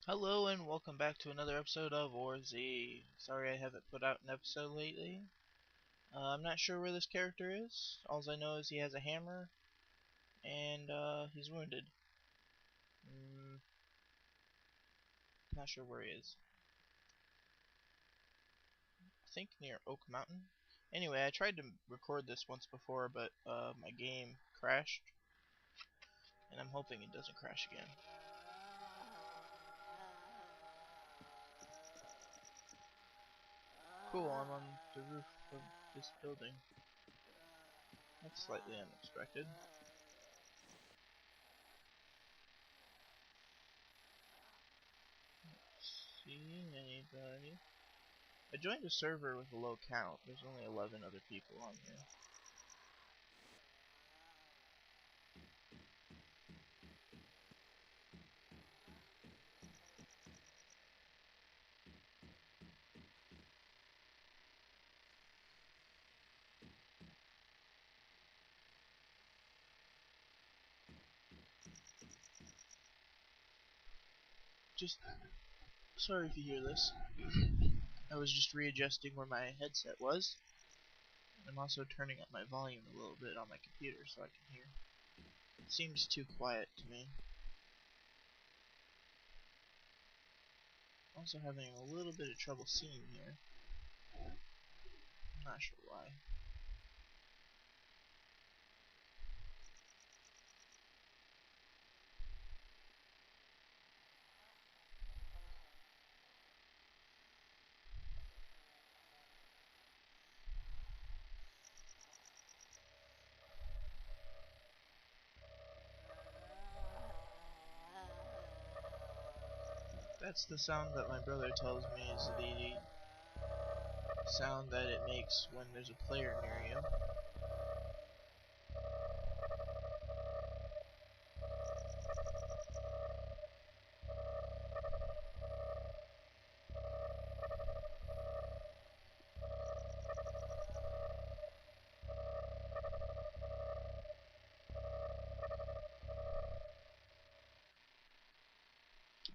Hello and welcome back to another episode of WARZ. Sorry I haven't put out an episode lately. I'm not sure where this character is. All I know is he has a hammer and he's wounded. Not sure where he is. I think near Oak Mountain. Anyway, I tried to record this once before, but my game crashed. And I'm hoping it doesn't crash again. Cool, I'm on the roof of this building. That's slightly unexpected. See anybody? I joined a server with a low count. There's only 11 other people on here. Just sorry if you hear this. I was just readjusting where my headset was. I'm also turning up my volume a little bit on my computer so I can hear. It seems too quiet to me. Also having a little bit of trouble seeing here. I'm not sure why. That's the sound that my brother tells me is the sound that it makes when there's a player near you.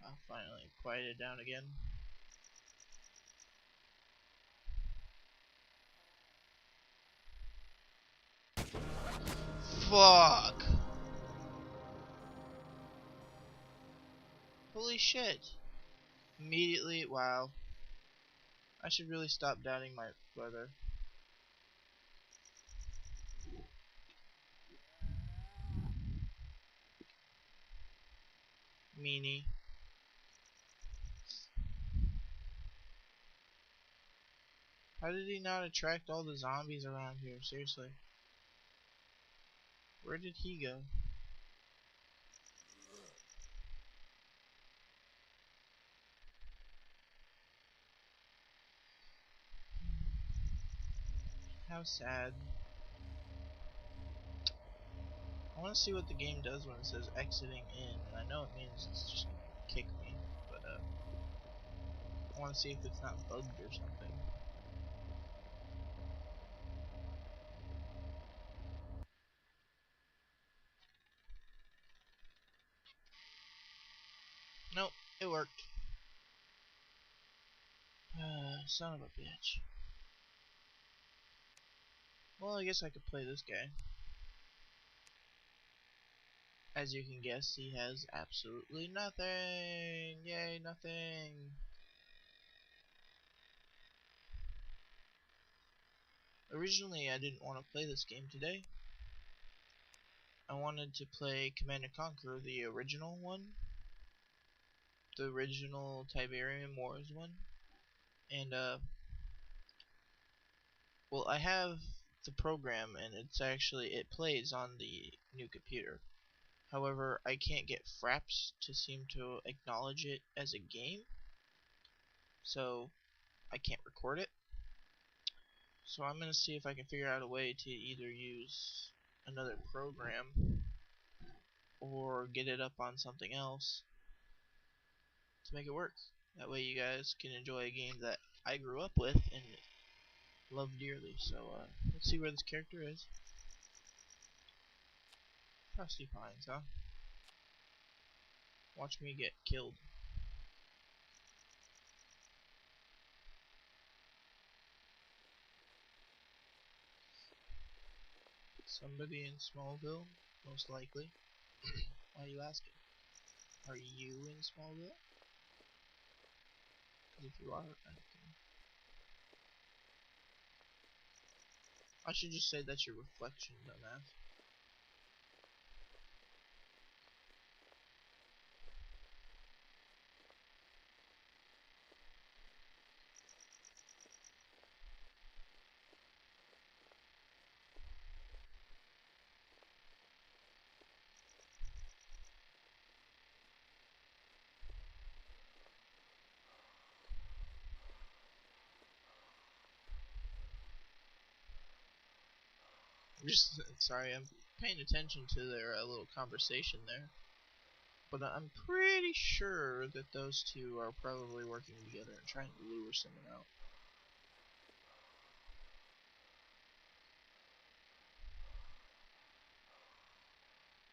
I'll finally quiet it down again. Fuck! Holy shit! Immediately, wow. I should really stop doubting my brother. Meanie. How did he not attract all the zombies around here? Seriously. Where did he go? How sad. I want to see what the game does when it says exiting in, and I know it means it's just gonna kick me, but I want to see if it's not bugged or something. Nope, it worked. Son of a bitch. Well, I guess I could play this guy. As you can guess, he has absolutely nothing. Yay, nothing. Originally, I didn't want to play this game today. I wanted to play Command & Conquer, the original one. The original Tiberium Wars one. And, well, I have the program, and it plays on the new computer. However, I can't get Fraps to seem to acknowledge it as a game. So, I can't record it. So I'm going to see if I can figure out a way to either use another program or get it up on something else to make it work. That way you guys can enjoy a game that I grew up with and love dearly. So let's see where this character is. Frosty Pines, huh? Watch me get killed. Somebody in Smallville, most likely. Why are you asking? Are you in Smallville? Because if you are, I should just say that's your reflection, dumbass. Just sorry, I'm paying attention to their little conversation there. But I'm pretty sure that those two are probably working together and trying to lure someone out.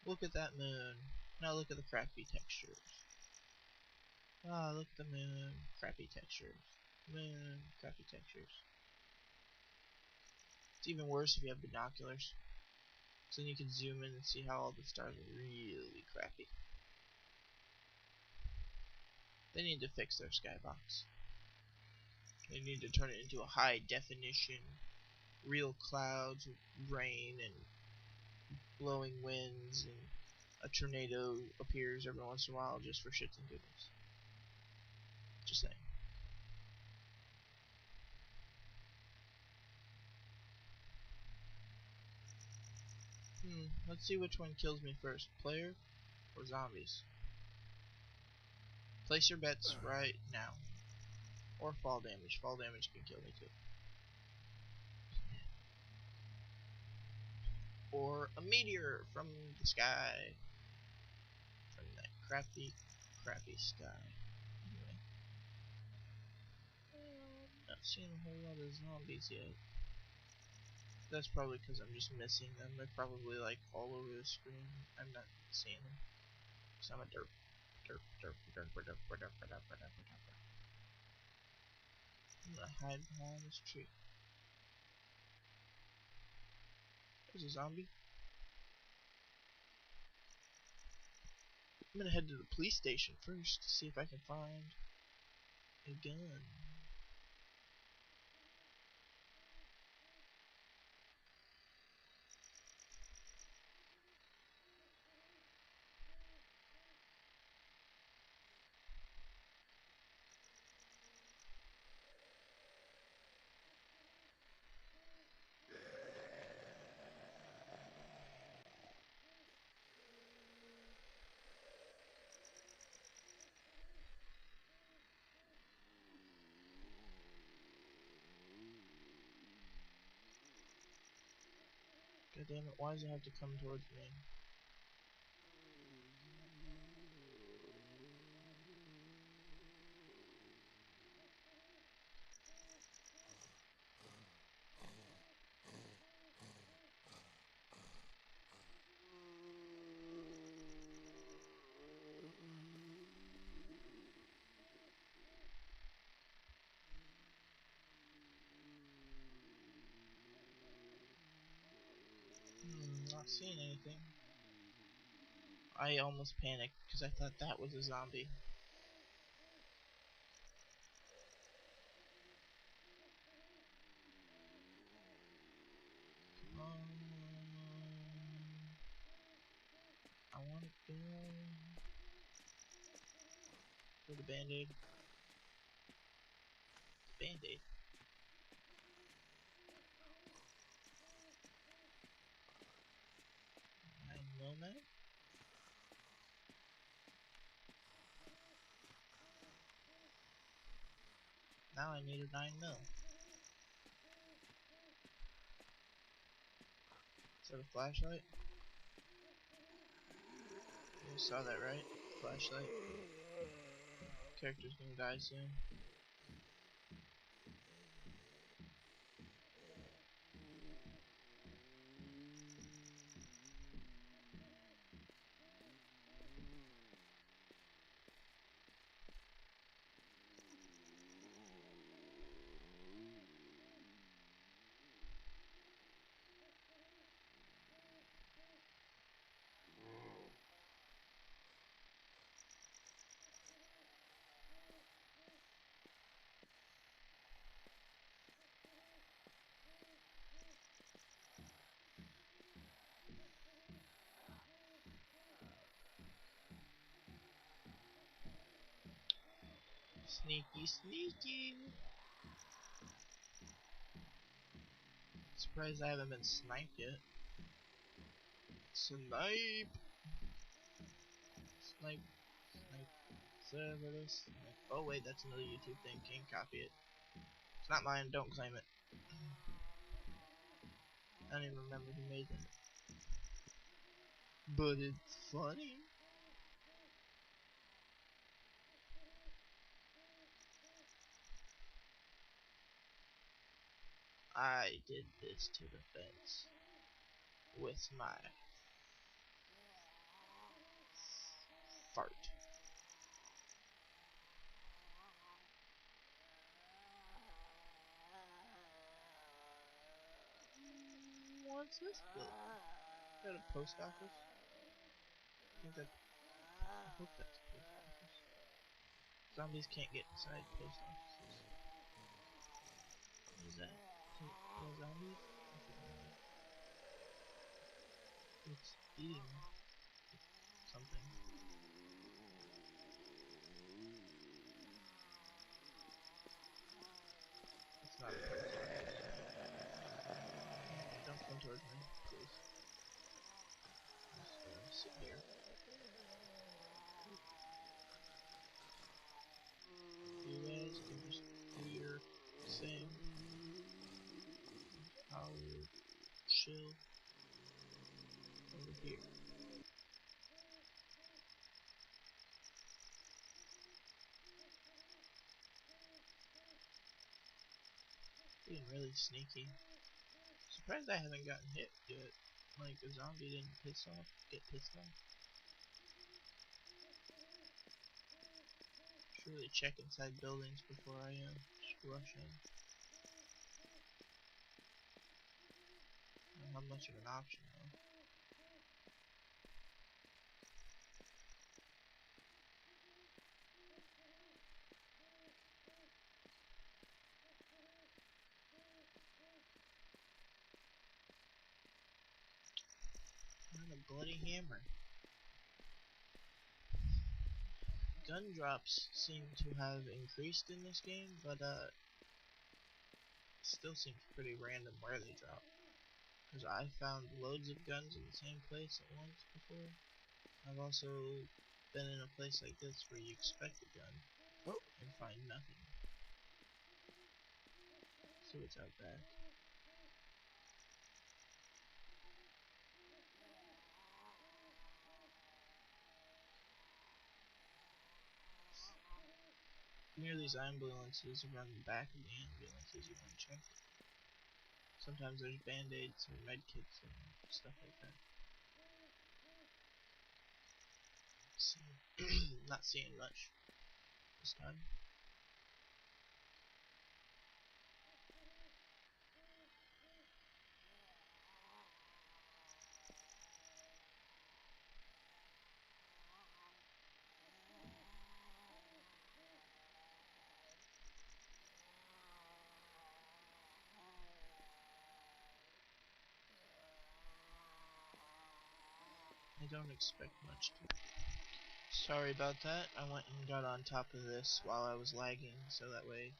Look at that moon. Now look at the crappy textures. Ah, look at the moon. Crappy textures. Moon. Crappy textures. It's even worse if you have binoculars. So then you can zoom in and see how all the stars are really crappy. They need to fix their skybox. They need to turn it into a high definition, real clouds, rain, and blowing winds, and a tornado appears every once in a while just for shits and giggles. Just saying. Let's see which one kills me first, player or zombies. Place your bets right now. Or fall damage. Fall damage can kill me too. Or a meteor from the sky. From that crappy, crappy sky. Anyway. I'm not seeing a whole lot of zombies yet. That's probably because I'm just missing them. They're probably like all over the screen. I'm not seeing them. Because I'm a derp. Derp, derp, derp, derp, derp, derp, derp, derp, derp, derp. I'm gonna hide behind this tree. There's a zombie. I'm gonna head to the police station first to see if I can find a gun. God damn it, why does it have to come towards me? Not seeing anything. I almost panicked because I thought that was a zombie. I want a gun. With a band-aid. Band-aid. I know that. Now I need a 9mm. Is that a flashlight? You saw that, right? Flashlight. Character's gonna die soon. Sneaky, sneaky. Surprised I haven't been sniped yet. Snipe! Snipe. Snipe. Serverless. Snipe. Oh wait, that's another YouTube thing. Can't copy it. It's not mine. Don't claim it. I don't even remember who made them. But it's funny. I did this to the fence with my fart. What's this building? Is that a post office? I hope that's a post office. Zombies can't get inside post offices. What is that? Is that a zombie? It's eating something. It's not a post office. Don't come towards me, please. Just sit here. You guys can just do your thing. I'll chill over here. Being really sneaky. Surprised I haven't gotten hit yet. Like a zombie didn't get pissed off. Should really check inside buildings before I just rush in. I don't have much of an option though. I have a bloody hammer. Gun drops seem to have increased in this game, but still seems pretty random where they drop. Because I found loads of guns in the same place at once before. I've also been in a place like this where you expect a gun and find nothing. So it's out back. Near these ambulances, around the back of the ambulances, you want to check. Sometimes there's band-aids or medkits and stuff like that. Not seeing much this time. I don't expect much to. Sorry about that. I went and got on top of this while I was lagging, so that way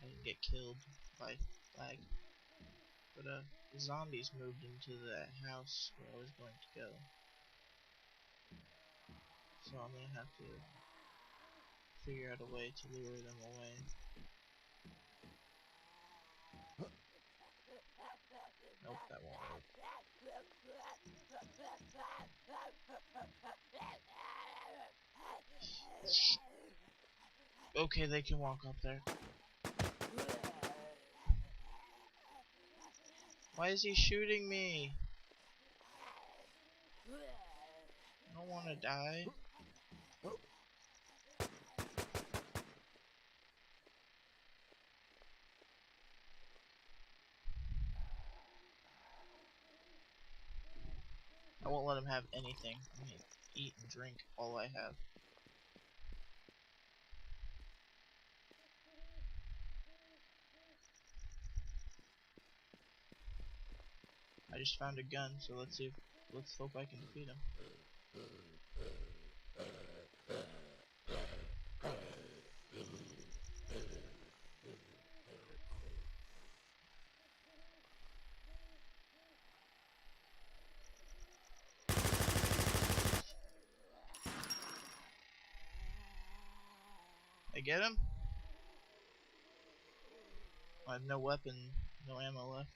I didn't get killed by lag. But the zombies moved into the house where I was going to go. So I'm gonna have to figure out a way to lure them away. Nope, that won't work. Okay, they can walk up there. Why is he shooting me? I don't want to die. I won't let him have anything. I'm gonna eat and drink all I have. I just found a gun, so let's hope I can defeat him. I get him? I have no weapon, no ammo left.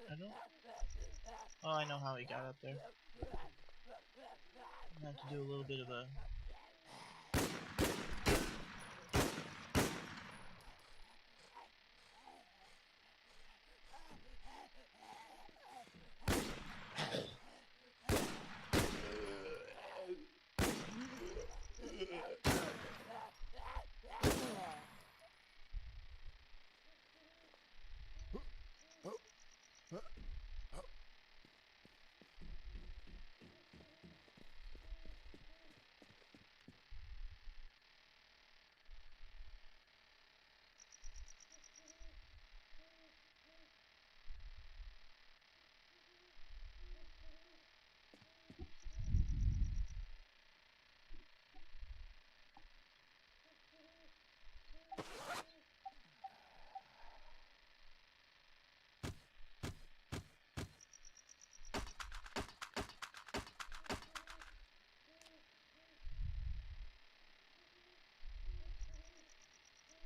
I don't... Oh, I know how he got up there. I'm gonna have to do a little bit of a...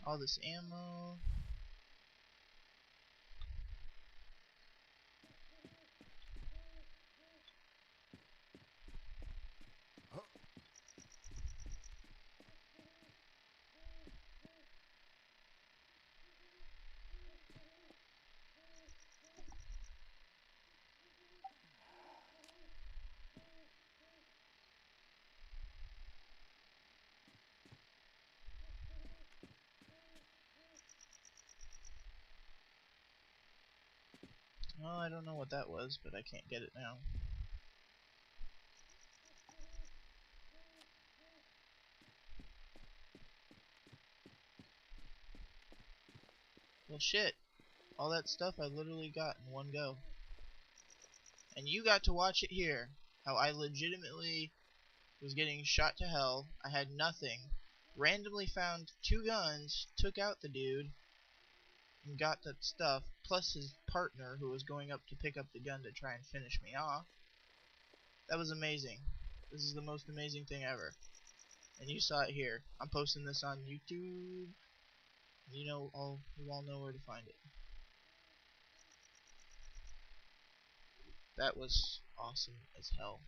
all this ammo. Oh, I don't know what that was, but I can't get it now. Well, shit. All that stuff I literally got in one go. And you got to watch it here. How I legitimately was getting shot to hell. I had nothing. Randomly found 2 guns, took out the dude, and got that stuff, plus his partner who was going up to pick up the gun to try and finish me off. That was amazing. This is the most amazing thing ever. And you saw it here. I'm posting this on YouTube. You all know where to find it. That was awesome as hell.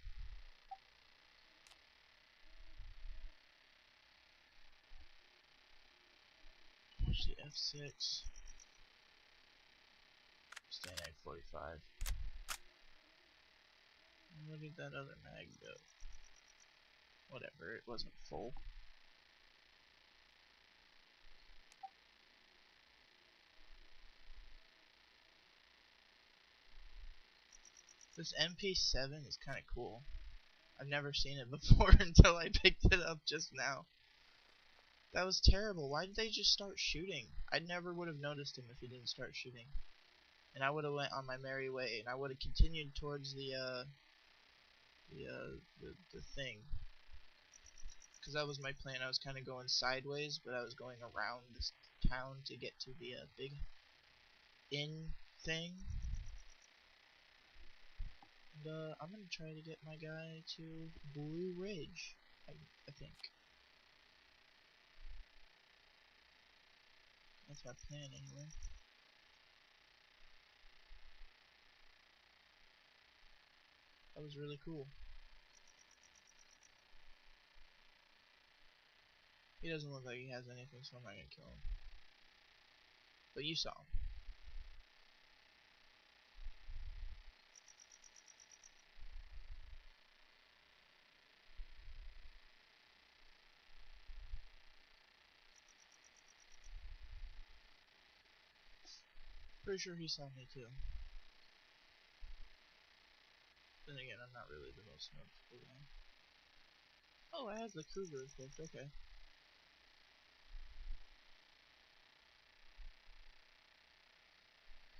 Push the F6. Stand at 45. Where did that other mag go? Whatever, it wasn't full. This MP7 is kinda cool. I've never seen it before until I picked it up just now. That was terrible. Why did they just start shooting? I never would have noticed him if he didn't start shooting. And I would have went on my merry way, and I would have continued towards the thing. Because that was my plan. I was kind of going sideways, but I was going around this town to get to the big inn thing. And I'm gonna try to get my guy to Blue Ridge, I think. That's my plan anyway. That was really cool. He doesn't look like he has anything, so I'm not gonna kill him. But you saw him. Pretty sure he saw me too. Then again, I'm not really the most noticeable guy. Oh, I have the Kruger equipped, okay.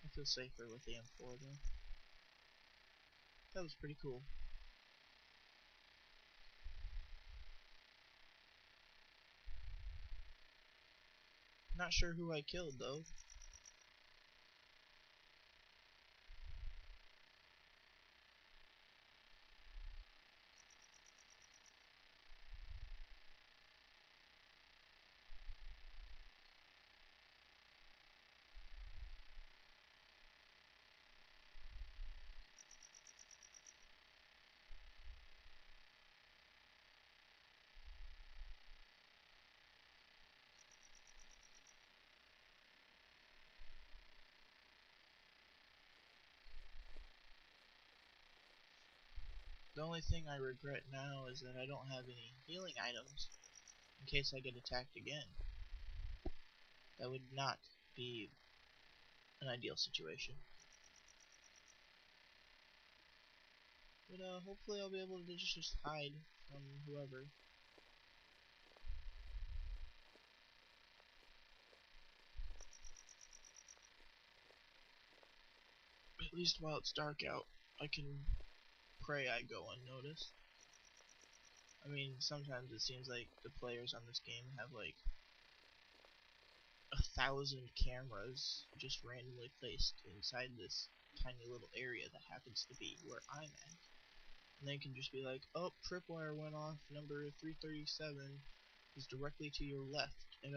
I feel safer with the M4 though. That was pretty cool. Not sure who I killed though. The only thing I regret now is that I don't have any healing items in case I get attacked again. That would not be an ideal situation. But hopefully I'll be able to just hide from whoever. At least while it's dark out, I can pray I go unnoticed. I mean, sometimes it seems like the players on this game have like 1,000 cameras just randomly placed inside this tiny little area that happens to be where I'm at. And they can just be like, oh, tripwire went off, number 337 is directly to your left at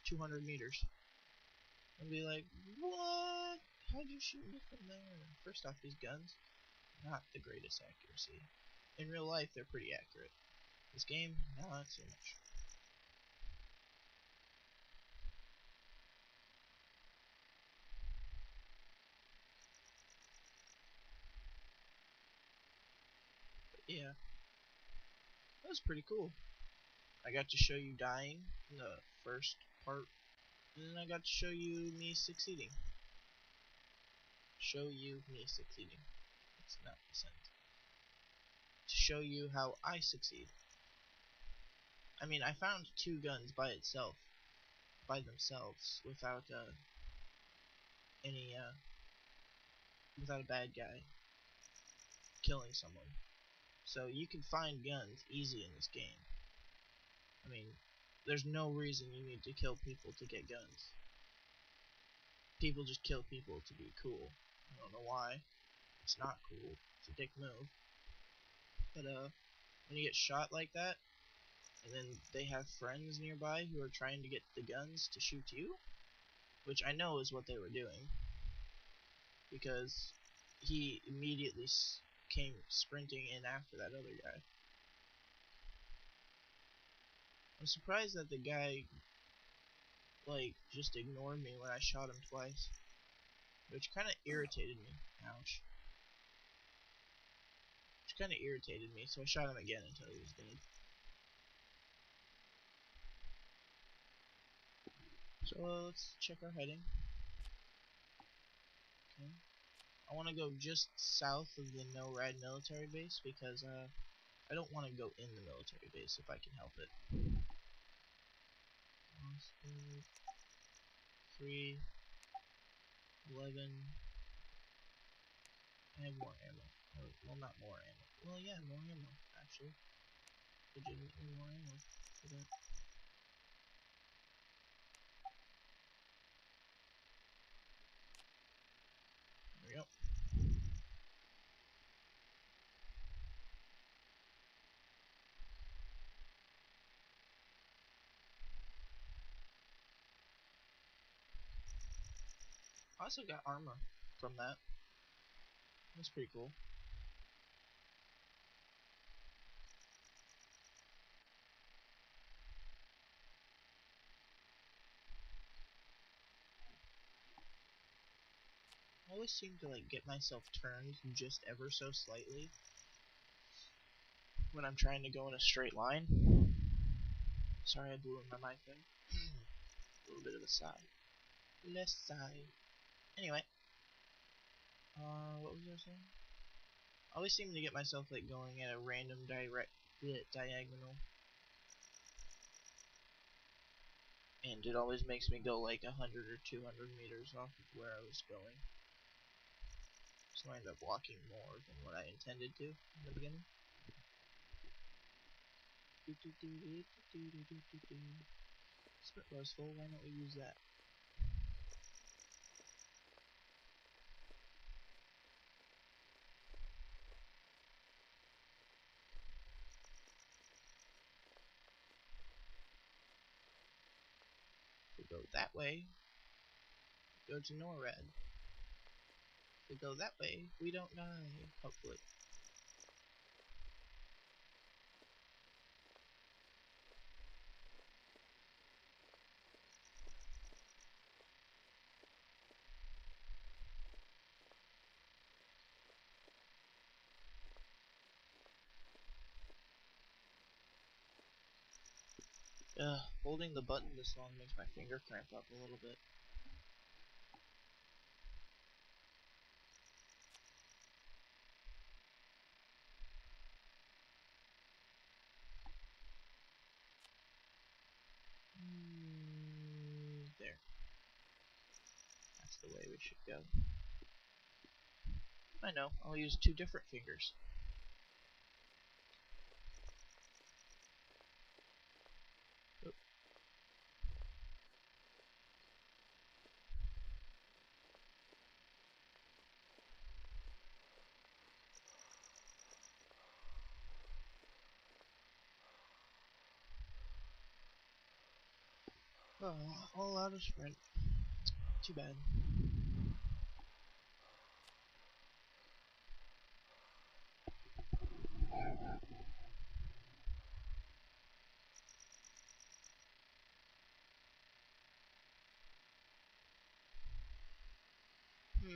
200 meters. And be like, what? How'd you shoot me from there? First off, these guns, not the greatest accuracy. In real life, they're pretty accurate. This game, not so much. But yeah, that was pretty cool. I got to show you dying in the first part, and then I got to show you me succeeding. Show you me succeeding. It's not the sentence. To show you how I succeed. I mean, I found two guns by themselves, without any without a bad guy killing someone. So you can find guns easy in this game. I mean, there's no reason you need to kill people to get guns. People just kill people to be cool. I don't know why. It's not cool. It's a dick move. But when you get shot like that, and then they have friends nearby who are trying to get the guns to shoot you, which I know is what they were doing, because he immediately came sprinting in after that other guy. I'm surprised that the guy, like, just ignored me when I shot him twice, which kind of irritated me. Ouch. Which kind of irritated me, so I shot him again until he was dead. So let's check our heading. Okay. I want to go just south of the No-Rad military base because I don't want to go in the military base if I can help it. 3, 11. I have more ammo. Or, well, not more ammo. Well, yeah, more ammo, actually. Legitimately more ammo for that. There we go. I also got armor from that. That's pretty cool. I always seem to like get myself turned just ever so slightly when I'm trying to go in a straight line. Sorry I blew in my mic there. A little bit of a sigh. Less sigh. Anyway. What was I saying? I always seem to get myself like going at a random diagonal. And it always makes me go like 100 or 200 meters off of where I was going. So I end up walking more than what I intended to in the beginning. Sprint bow's full, why don't we use that? We go that way, go to NORAD. We go that way, we don't die, hopefully. Holding the button this long makes my finger cramp up a little bit. There. That's the way we should go. I know, I'll use 2 different fingers. Oh, all out of sprint. Too bad.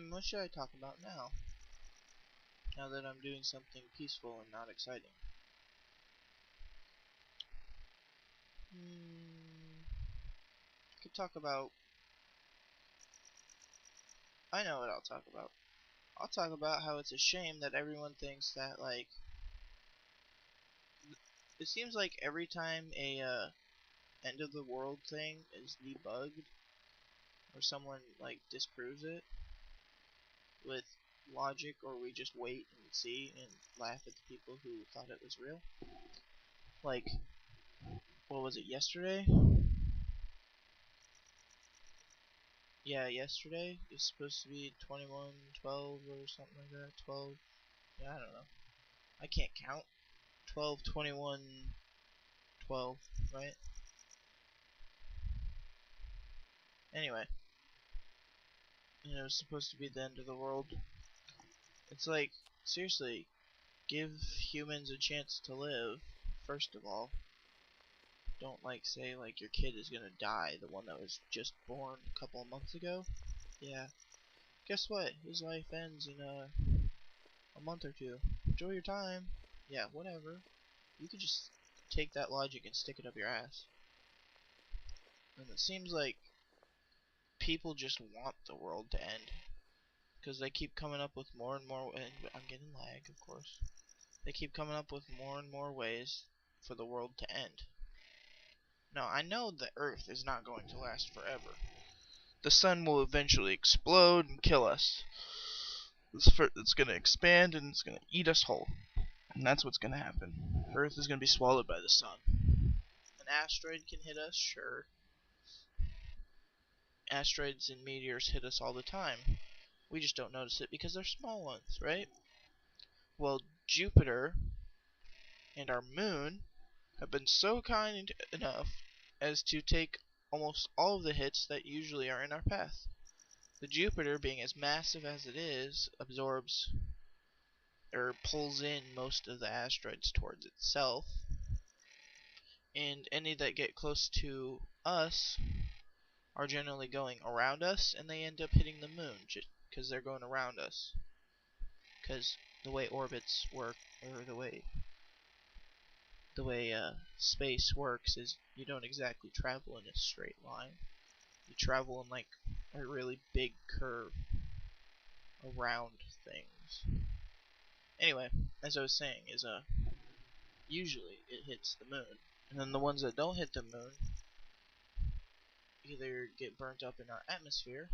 What should I talk about now? Now that I'm doing something peaceful and not exciting. I could talk about... I know what I'll talk about. I'll talk about how it's a shame that everyone thinks that, like... It seems like every time a, end of the world thing is debugged, or someone, like, disproves it with logic, or we just wait and see and laugh at the people who thought it was real. Like, what was it, yesterday? Yeah, yesterday. It's supposed to be 21/12 or something like that. 12. Yeah, I don't know. I can't count. 12/21/12, right? Anyway, and it was supposed to be the end of the world. It's like, seriously, give humans a chance to live, first of all. Don't, like, say, like, your kid is gonna die, the one that was just born a couple of months ago. Yeah. Guess what? His life ends in, a month or 2. Enjoy your time. Yeah, whatever. You could just take that logic and stick it up your ass. And it seems like people just want the world to end. Because they keep coming up with more and more, and I'm getting lag, of course. They keep coming up with more and more ways for the world to end. Now, I know the Earth is not going to last forever. The sun will eventually explode and kill us. It's going to expand and it's going to eat us whole. And that's what's going to happen. Earth is going to be swallowed by the sun. An asteroid can hit us, sure. Asteroids and meteors hit us all the time. We just don't notice it because they're small ones, right? Well, Jupiter and our moon have been so kind enough as to take almost all of the hits that usually are in our path. The Jupiter, being as massive as it is, absorbs or pulls in most of the asteroids towards itself, and any that get close to us are generally going around us, and they end up hitting the moon just because they're going around us. Because the way orbits work, or the way space works, is you don't exactly travel in a straight line. You travel in like a really big curve around things. Anyway, as I was saying, is usually it hits the moon, and then the ones that don't hit the moon either get burnt up in our atmosphere.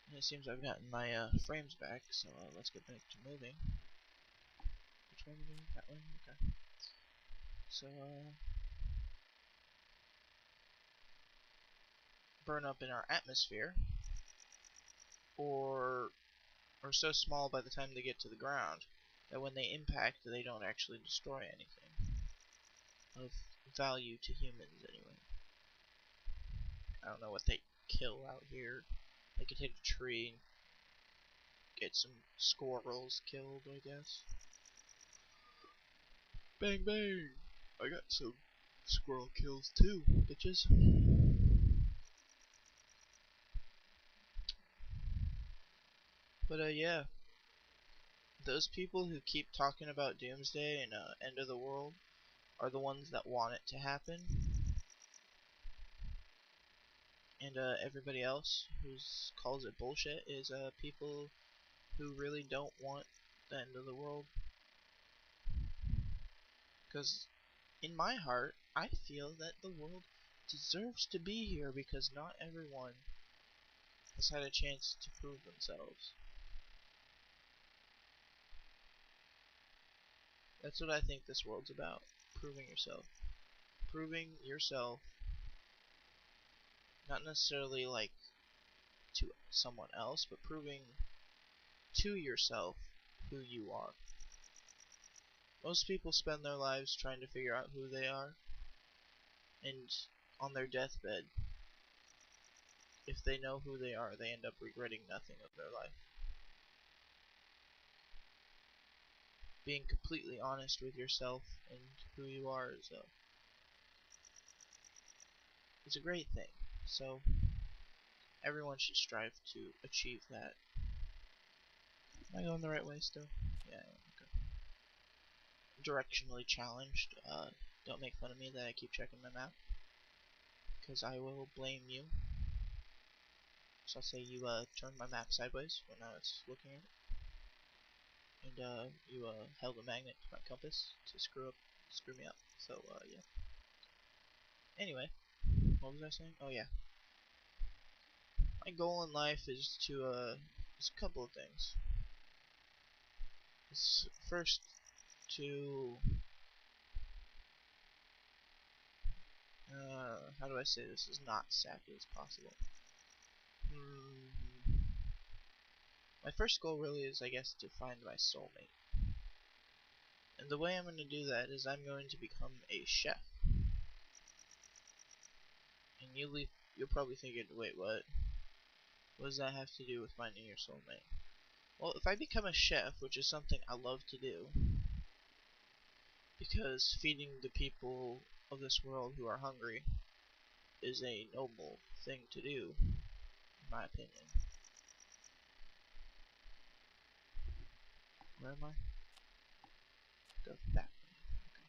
And it seems I've gotten my frames back, so let's get back to moving. Which way are we going? That way? Okay. So, burn up in our atmosphere, or are so small by the time they get to the ground that when they impact, they don't actually destroy anything of value to humans, anyway. I don't know what they kill out here. They could hit a tree and get some squirrels killed, I guess. Bang bang! I got some squirrel kills too, bitches. But yeah. Those people who keep talking about doomsday and end of the world are the ones that want it to happen. And everybody else who calls it bullshit is people who really don't want the end of the world. Because in my heart, I feel that the world deserves to be here because not everyone has had a chance to prove themselves. That's what I think this world's about. Proving yourself. Proving yourself, not necessarily like to someone else, but proving to yourself who you are. Most people spend their lives trying to figure out who they are, and on their deathbed, if they know who they are, they end up regretting nothing of their life. Being completely honest with yourself and who you are is a great thing. So everyone should strive to achieve that. Am I going the right way still? Yeah, I am. Okay. Directionally challenged. Don't make fun of me that I keep checking my map, because I will blame you. So I'll say you turned my map sideways when I was looking at it, and you held a magnet to my compass to screw me up. So yeah. Anyway, what was I saying? Oh yeah, my goal in life is to is a couple of things. It's first to how do I say this as not sappy as possible? My first goal really is, I guess, to find my soulmate. And the way I'm going to do that is I'm going to become a chef. And you're probably thinking, wait, what? What does that have to do with finding your soulmate? Well, if I become a chef, which is something I love to do, because feeding the people of this world who are hungry is a noble thing to do, in my opinion. Where am I? Go that way. Okay.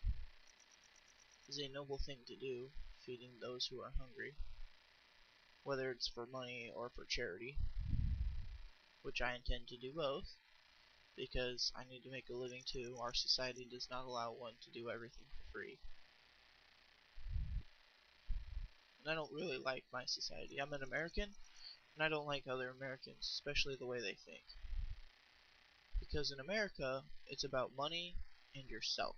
Is a noble thing to do, feeding those who are hungry, whether it's for money or for charity, which I intend to do both, because I need to make a living too. Our society does not allow one to do everything for free. And I don't really like my society. I'm an American, and I don't like other Americans, especially the way they think. Because in America, it's about money and yourself.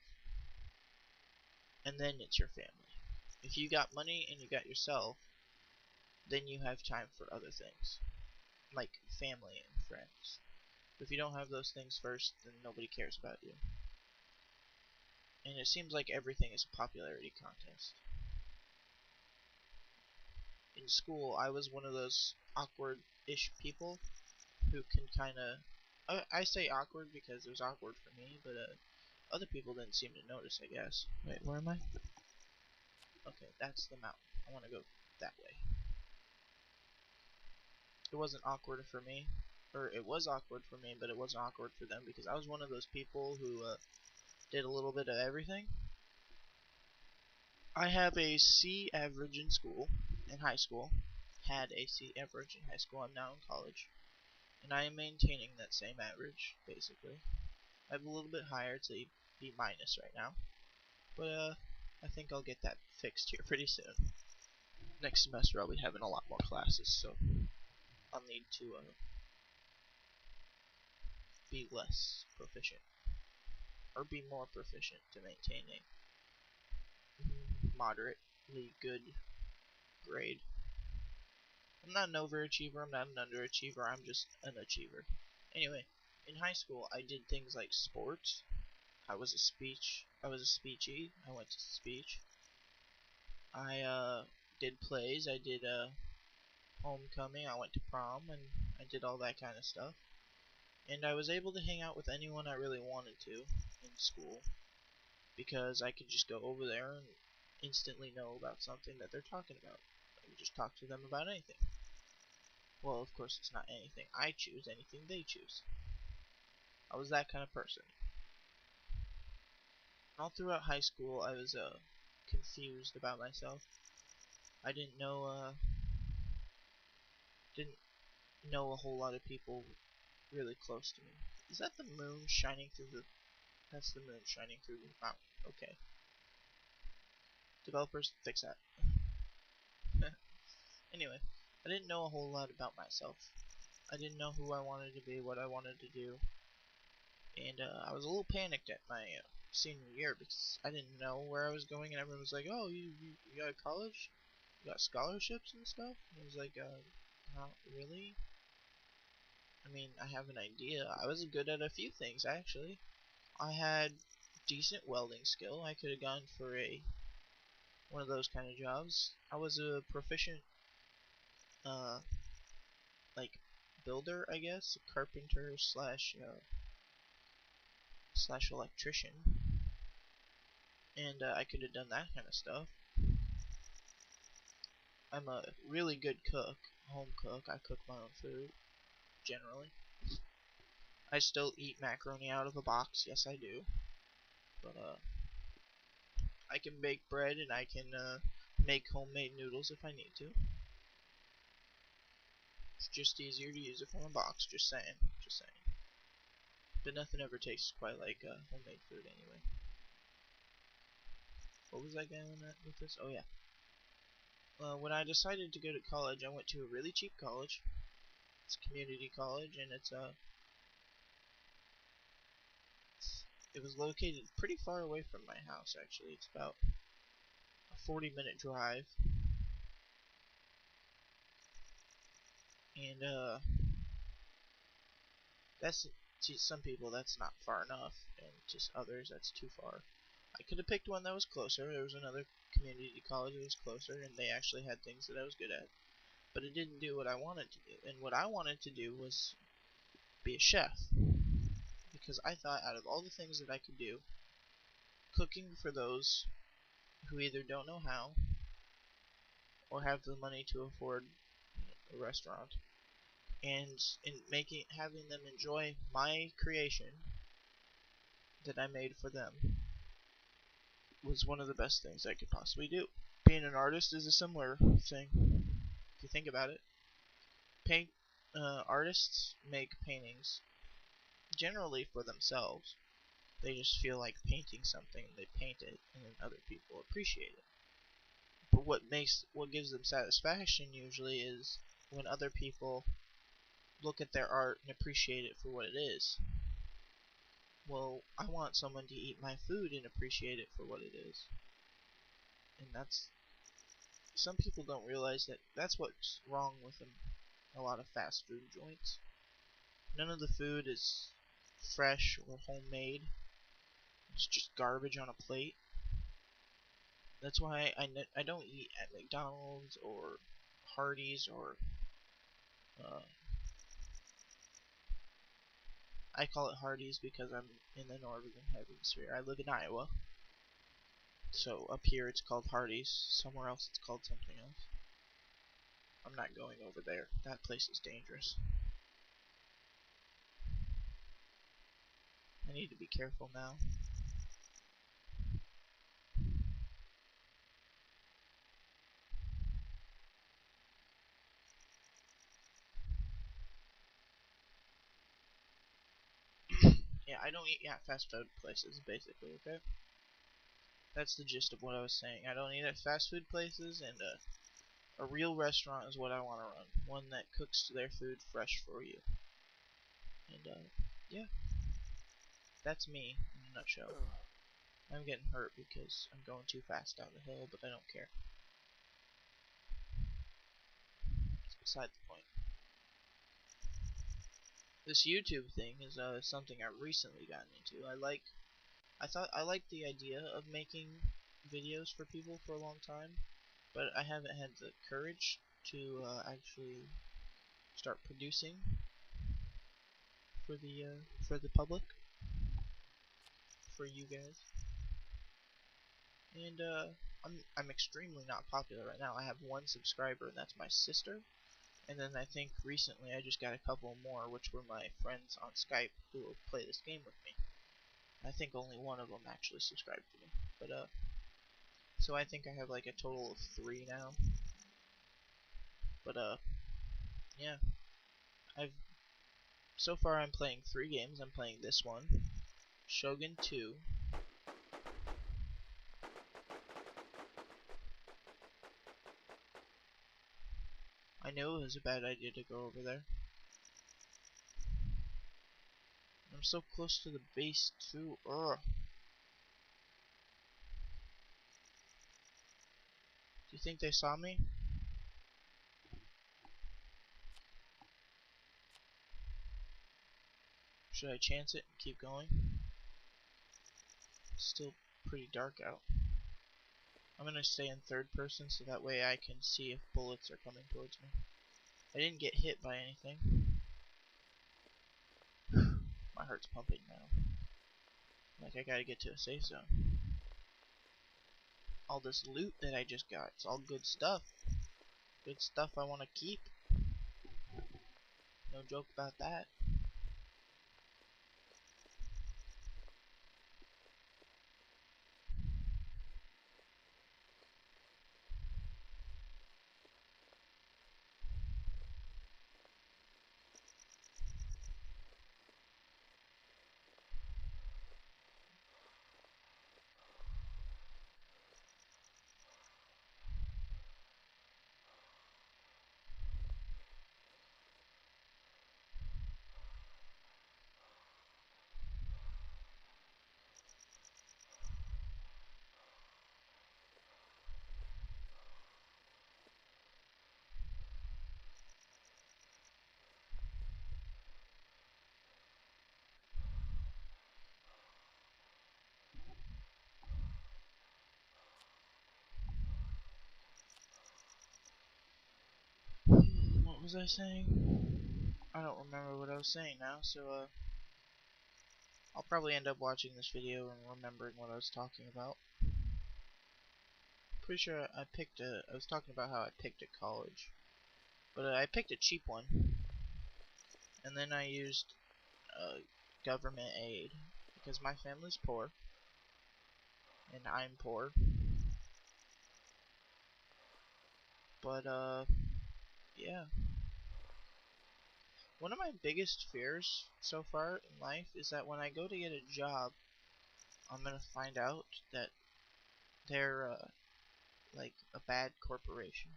And then it's your family. If you got money and you got yourself, then you have time for other things, like family and friends. If you don't have those things first, then nobody cares about you. And it seems like everything is a popularity contest. In school, I was one of those awkward-ish people who can kind of... I say awkward because it was awkward for me, but other people didn't seem to notice, I guess. Wait, where am I? Okay, that's the mountain. I want to go that way. It wasn't awkward for me. Or it was awkward for me, but it wasn't awkward for them because I was one of those people who did a little bit of everything. I have a C average in school, in high school. Had a C average in high school. I'm now in college. And I am maintaining that same average, basically. I have a little bit higher. It's a B minus right now. But I think I'll get that fixed here pretty soon. Next semester I'll be having a lot more classes, so I'll need to be less proficient. Or be more proficient to maintain a moderately good grade. I'm not an overachiever, I'm not an underachiever, I'm just an achiever. Anyway, in high school I did things like sports. I was a speechy, I went to speech. I did plays, I did homecoming, I went to prom, and I did all that kind of stuff. And I was able to hang out with anyone I really wanted to in school, because I could just go over there and instantly know about something that they're talking about. I could just talk to them about anything. Well, of course, it's not anything I choose, anything they choose. I was that kind of person. All throughout high school, I was confused about myself. I didn't know a whole lot of people really close to me. Is that the moon shining through the? That's the moon shining through the mountain. Okay. Developers, fix that. Anyway, I didn't know a whole lot about myself. I didn't know who I wanted to be, what I wanted to do, and I was a little panicked at my senior year because I didn't know where I was going, and everyone was like, "Oh, you got college? You got scholarships and stuff?" And I was like, not really. I mean, I have an idea. I was good at a few things actually. I had decent welding skill. I could have gone for a one of those kind of jobs. I was a proficient uh like builder, I guess, a carpenter slash electrician, and I could have done that kind of stuff. I'm a really good cook, home cook. I cook my own food generally. I still eat macaroni out of a box. Yes, I do. But I can bake bread and I can make homemade noodles if I need to. It's just easier to use it from a box. Just saying. Just saying. But nothing ever tastes quite like homemade food anyway. What was I going at with this? Oh yeah. When I decided to go to college, I went to a really cheap college. It's a community college, and it was located pretty far away from my house. Actually, it's about a 40-minute drive, and that's to some people that's not far enough, and to others that's too far. I could have picked one that was closer. There was another community college that was closer, and they actually had things that I was good at. But it didn't do what I wanted to do, and what I wanted to do was be a chef, because I thought out of all the things that I could do, cooking for those who either don't know how or have the money to afford a restaurant, and in making having them enjoy my creation that I made for them was one of the best things I could possibly do. Being an artist is a similar thing. If you think about it, paint artists make paintings generally for themselves. They just feel like painting something and they paint it, and then other people appreciate it. But what gives them satisfaction usually is when other people look at their art and appreciate it for what it is. Well, I want someone to eat my food and appreciate it for what it is. And that's some people don't realize that that's what's wrong with a lot of fast food joints. None of the food is fresh or homemade. It's just garbage on a plate. That's why I don't eat at McDonald's or Hardee's or uh, I call it Hardee's because I'm in the northern hemisphere. I live in Iowa, so up here it's called Hardee's. Somewhere else it's called something else. I'm not going over there. That place is dangerous. I need to be careful now. Yeah, I don't eat at fast food places, basically, okay? That's the gist of what I was saying. I don't eat at fast food places, and a real restaurant is what I want to run. One that cooks their food fresh for you. And, yeah. That's me, in a nutshell. I'm getting hurt because I'm going too fast down the hill, but I don't care. It's beside the point. This YouTube thing is something I've recently gotten into. I liked the idea of making videos for people for a long time, but I haven't had the courage to actually start producing for the public, for you guys. And I'm extremely not popular right now. I have one subscriber, and that's my sister. And then I think recently I just got a couple more, which were my friends on Skype who will play this game with me. I think only one of them actually subscribed to me. But so I think I have like a total of 3 now. But yeah. I've so far I'm playing 3 games. I'm playing this one, Shogun 2. I knew it was a bad idea to go over there. I'm so close to the base too. Ugh. Do you think they saw me? Should I chance it and keep going? It's still pretty dark out. I'm gonna stay in third person so that way I can see if bullets are coming towards me. I didn't get hit by anything. My heart's pumping now. Like I gotta get to a safe zone. All this loot that I just got, it's all good stuff. Good stuff I want to keep. No joke about that. What was I saying? I don't remember what I was saying now, so I'll probably end up watching this video and remembering what I was talking about. Pretty sure I was talking about how I picked a college. But I picked a cheap one. And then I used government aid. Because my family's poor. And I'm poor. But yeah. One of my biggest fears so far in life is that when I go to get a job, I'm gonna find out that they're like a bad corporation,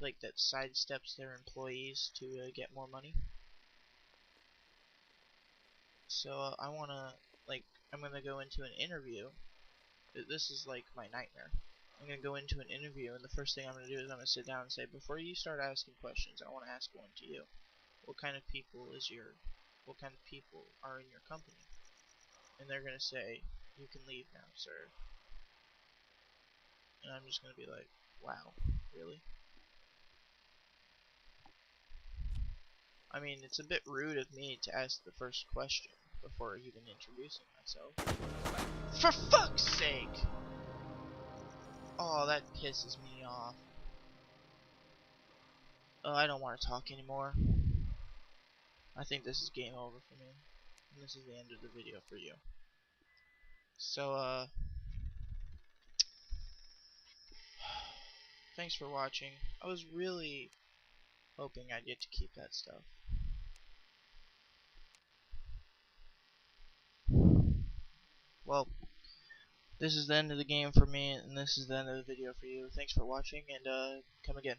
like that sidesteps their employees to get more money. So I wanna I'm gonna go into an interview. This is like my nightmare. I'm gonna go into an interview, and the first thing I'm gonna do is I'm gonna sit down and say, before you start asking questions, I want to ask one to you. What kind of people are in your company? And they're gonna say, you can leave now, sir. And I'm just gonna be like, wow, really? I mean, it's a bit rude of me to ask the first question before even introducing myself. For fuck's sake! Oh, that pisses me off. Oh, I don't want to talk anymore. I think this is game over for me. And this is the end of the video for you. So, thanks for watching. I was really hoping I'd get to keep that stuff. well, this is the end of the game for me, and this is the end of the video for you. Thanks for watching, and come again.